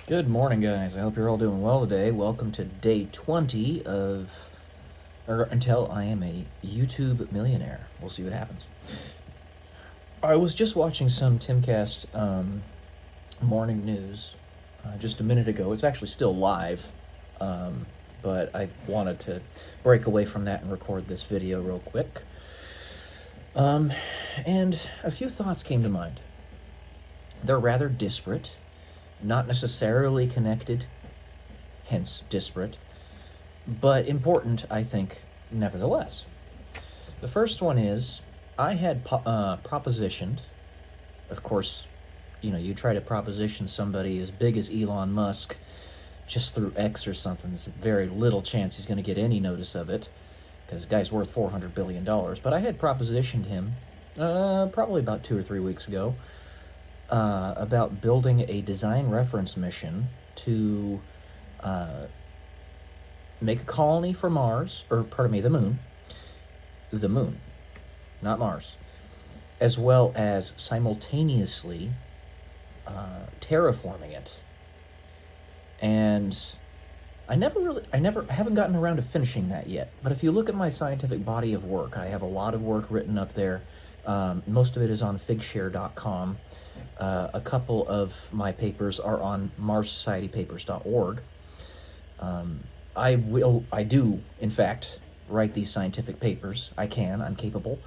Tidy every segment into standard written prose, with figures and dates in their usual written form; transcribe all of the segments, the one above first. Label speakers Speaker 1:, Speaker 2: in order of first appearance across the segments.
Speaker 1: Good morning, guys. I hope you're all doing well today. Welcome to day 20 of Until I Am a YouTube Millionaire. We'll see what happens. I was just watching some Timcast morning news just a minute ago. It's actually still live, but I wanted to break away from that and record this video real quick. And a few thoughts came to mind. They're rather disparate. Not necessarily connected, hence disparate, but important, I think, nevertheless. The first one is, I had propositioned, of course, you try to proposition somebody as big as Elon Musk just through X or something, there's very little chance he's going to get any notice of it, because the guy's worth $400 billion, but I had propositioned him probably about 2 or 3 weeks ago, about building a design reference mission to make a colony for Mars, or pardon me, the moon, not Mars, as well as simultaneously terraforming it. And I haven't gotten around to finishing that yet, but if you look at my scientific body of work, I have a lot of work written up there. Most of it is on figshare.com. A couple of my papers are on marssocietypapers.org. I do, in fact, write these scientific papers. I'm capable,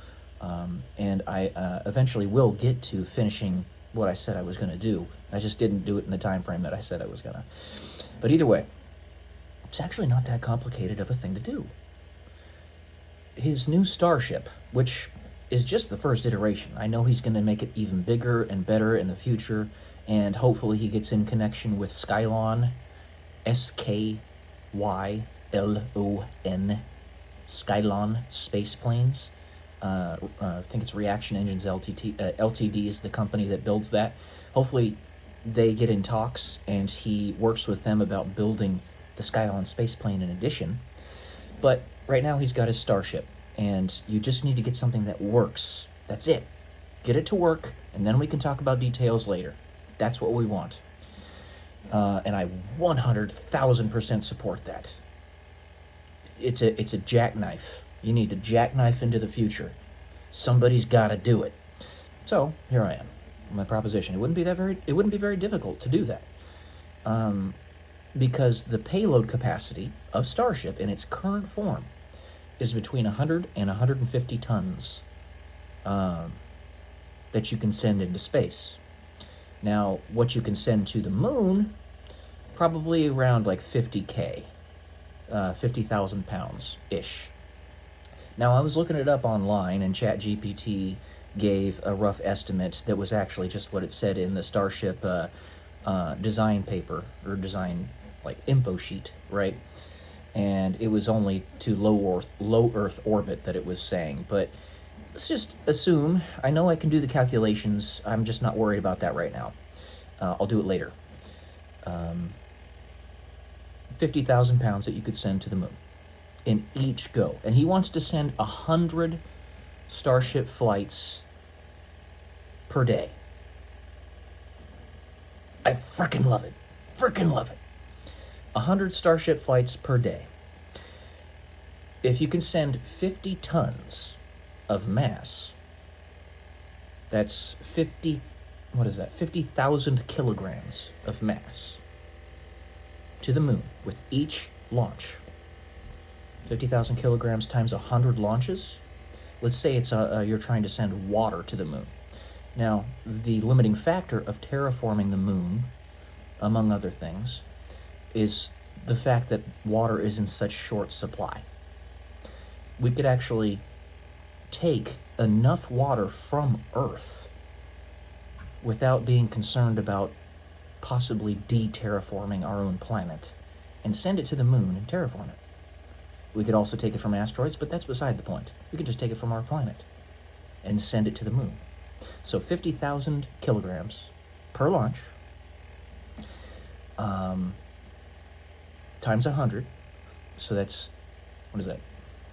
Speaker 1: and I eventually will get to finishing what I said I was going to do. I just didn't do it in the time frame that I said I was going to. But either way, it's actually not that complicated of a thing to do. His new starship, which is just the first iteration. I know he's going to make it even bigger and better in the future, and hopefully he gets in connection with Skylon, Skylon, Skylon space planes. I think it's Reaction Engines Ltd is the company that builds that. Hopefully they get in talks and he works with them about building the Skylon space plane in addition. But right now he's got his starship, and you just need to get something that works. That's it. Get it to work, and then we can talk about details later. That's what we want. And I 100,000% support that. It's a jackknife. You need to jackknife into the future. Somebody's got to do it. So here I am. My proposition. It wouldn't be very difficult to do that. Because the payload capacity of Starship in its current form is between 100 and 150 tons that you can send into space. Now, what you can send to the moon, probably around like 50,000 pounds-ish. Now, I was looking it up online, and ChatGPT gave a rough estimate that was actually just what it said in the Starship design paper, or design, like, info sheet, right? And it was only to low Earth orbit that it was saying. But let's just assume, I know I can do the calculations, I'm just not worried about that right now. I'll do it later. 50,000 pounds that you could send to the moon in each go. And he wants to send 100 Starship flights per day. I frickin' love it. Frickin' love it. 100 Starship flights per day. If you can send 50 tons of mass, that's 50,000 kilograms of mass to the moon with each launch. 50,000 kilograms times 100 launches. Let's say it's you're trying to send water to the moon. Now, the limiting factor of terraforming the moon, among other things, is the fact that water is in such short supply. We could actually take enough water from Earth without being concerned about possibly de-terraforming our own planet and send it to the moon and terraform it. We could also take it from asteroids, but that's beside the point. We could just take it from our planet and send it to the moon. So 50,000 kilograms per launch, times 100, so that's, what is that,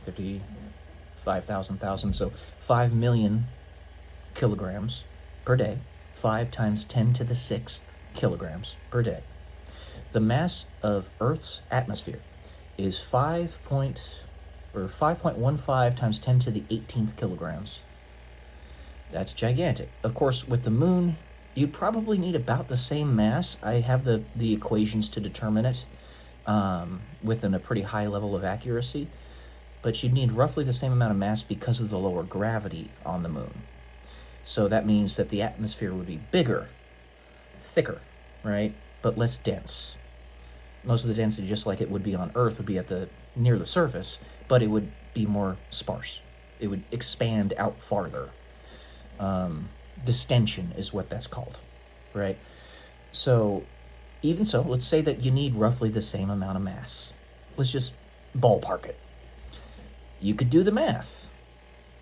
Speaker 1: 55,000, so 5 million kilograms per day, 5 times 10 to the 6th kilograms per day. The mass of Earth's atmosphere is 5.15 times 10 to the 18th kilograms. That's gigantic. Of course, with the moon, you'd probably need about the same mass. I have the equations to determine it within a pretty high level of accuracy, but you'd need roughly the same amount of mass because of the lower gravity on the moon. So that means that the atmosphere would be bigger, thicker, right, but less dense. Most of the density, just like it would be on Earth, would be at near the surface, but it would be more sparse. It would expand out farther. Distension is what that's called, right? So, even so, let's say that you need roughly the same amount of mass. Let's just ballpark it. You could do the math.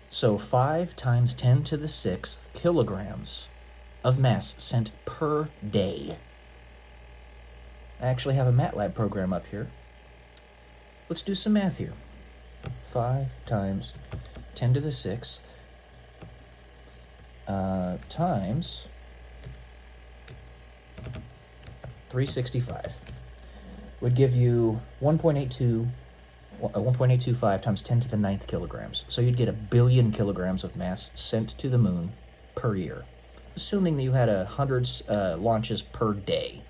Speaker 1: So 5 times 10 to the 6th kilograms of mass sent per day. I actually have a MATLAB program up here. Let's do some math here. 5 times 10 to the 6th times 365 would give you 1.825 times 10 to the 9th kilograms. So you'd get 1 billion kilograms of mass sent to the moon per year, assuming that you had 100 launches per day.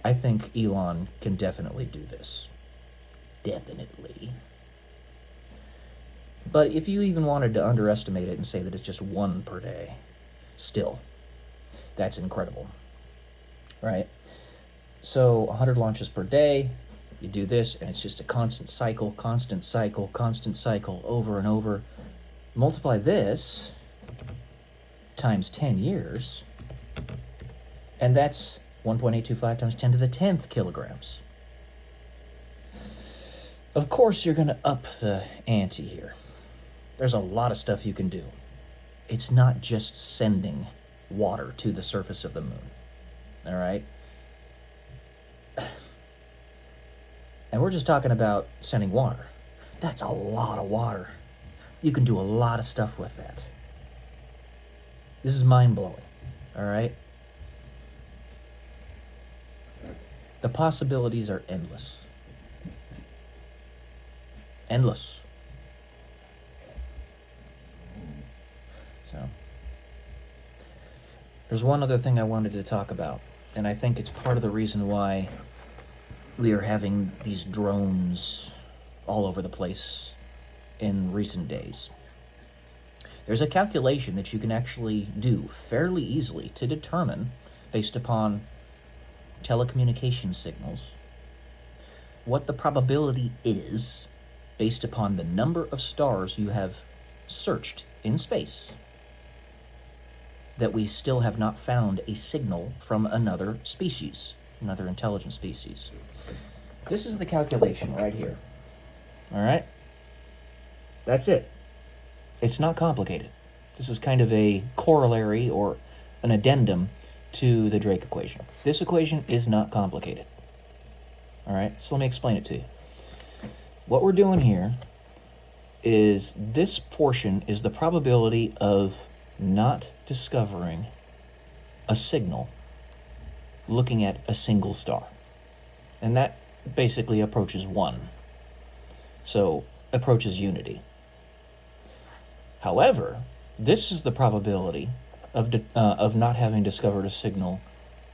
Speaker 1: I think Elon can definitely do this. Definitely. But if you even wanted to underestimate it and say that it's just 1 per day, still, that's incredible, right? So 100 launches per day, you do this, and it's just a constant cycle, over and over. Multiply this times 10 years, and that's 1.825 times 10 to the 10th kilograms. Of course, you're going to up the ante here. There's a lot of stuff you can do. It's not just sending water to the surface of the moon, all right? And we're just talking about sending water. That's a lot of water. You can do a lot of stuff with that. This is mind-blowing, all right? The possibilities are endless. Endless. So, there's one other thing I wanted to talk about, and I think it's part of the reason why we are having these drones all over the place in recent days. There's a calculation that you can actually do fairly easily to determine, based upon telecommunication signals, what the probability is based upon the number of stars you have searched in space that we still have not found a signal from another species, another intelligent species. This is the calculation right here. All right? That's it. It's not complicated. This is kind of a corollary or an addendum to the Drake equation. This equation is not complicated. All right? So let me explain it to you. What we're doing here is this portion is the probability of not discovering a signal looking at a single star. And that basically approaches 1. So, approaches unity. However, this is the probability of not having discovered a signal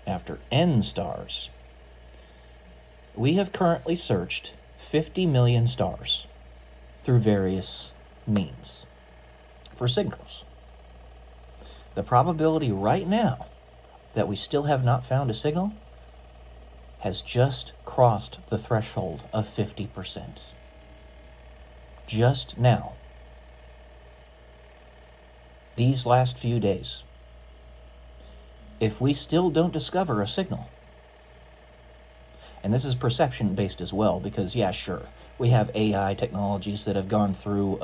Speaker 1: after n stars. We have currently searched 50 million stars through various means for signals. The probability right now that we still have not found a signal has just crossed the threshold of 50%. Just now. These last few days. If we still don't discover a signal, and this is perception based as well, because yeah, sure, we have AI technologies that have gone through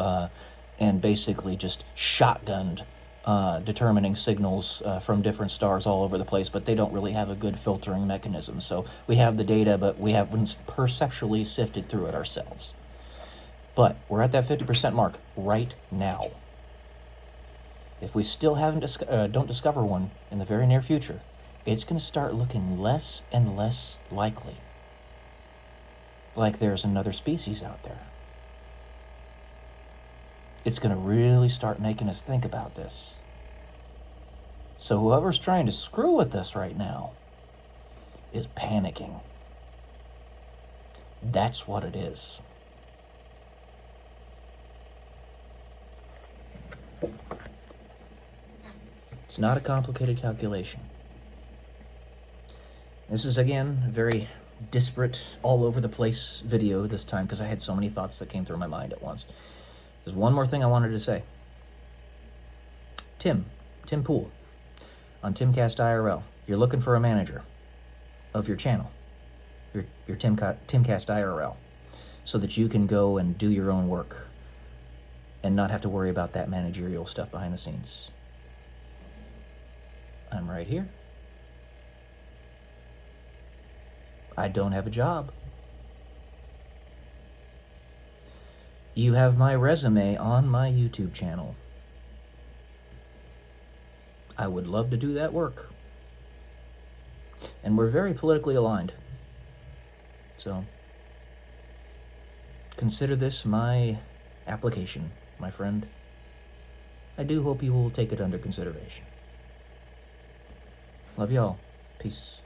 Speaker 1: and basically just shotgunned determining signals from different stars all over the place, but they don't really have a good filtering mechanism. So we have the data, but we haven't perceptually sifted through it ourselves. But we're at that 50% mark right now. If we still don't discover one in the very near future, it's going to start looking less and less likely like there's another species out there. It's going to really start making us think about this. So whoever's trying to screw with us right now is panicking. That's what it is. It's not a complicated calculation. This is, again, a very disparate, all over the place video this time because I had so many thoughts that came through my mind at once. There's one more thing I wanted to say. Tim Pool, on Timcast IRL. You're looking for a manager of your channel, your Timcast IRL, so that you can go and do your own work and not have to worry about that managerial stuff behind the scenes. I'm right here. I don't have a job. You have my resume on my YouTube channel. I would love to do that work. And we're very politically aligned. So, consider this my application, my friend. I do hope you will take it under consideration. Love y'all. Peace.